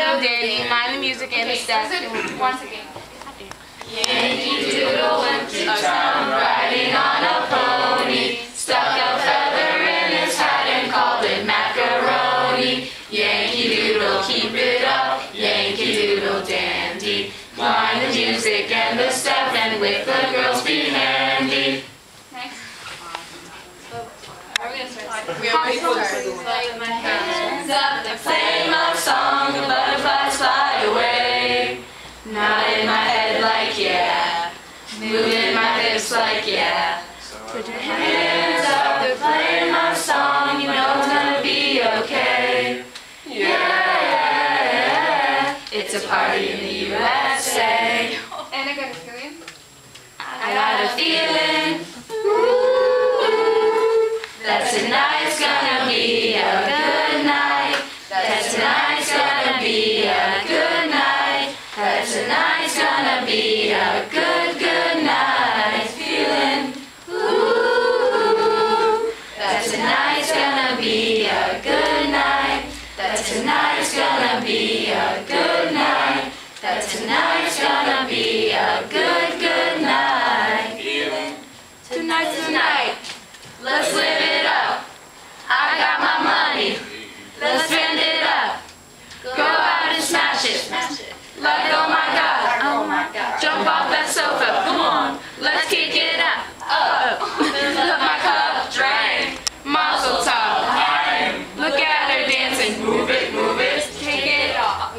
doodle dandy, mind the music and the steps. Once again. Yankee Doodle went to town riding on a pony, stuck a feather in his hat and called it macaroni. Yankee Doodle, keep it up, Yankee Doodle dandy, mind the music and the step, and with the girls be handy. Next. Are we going to start? We already started. My hands up, they're playing my song, the butterflies fly away. Nod in my head like yeah, moving my hips like yeah. Put your hands up, they're playing my song, you know it's gonna be okay. Yeah, it's a party in the USA. And I got a feeling. I got a feeling, ooh, that tonight's gonna be a good night. That tonight's gonna be a good night. That tonight's gonna be a good, good night. Feeling, ooh, that tonight's gonna be a good night. That tonight's gonna be a good night. That tonight's gonna be a good, good night. Feeling, tonight's the night. Let's live it up. I got my money. Let's spend it up. Go out and smash it. Like, oh my God. Oh my God. Jump off that sofa. Come on. Let's kick it up. Look, my cup drank. Mazel tov. Look at her dancing. Move it, move it. Take it off.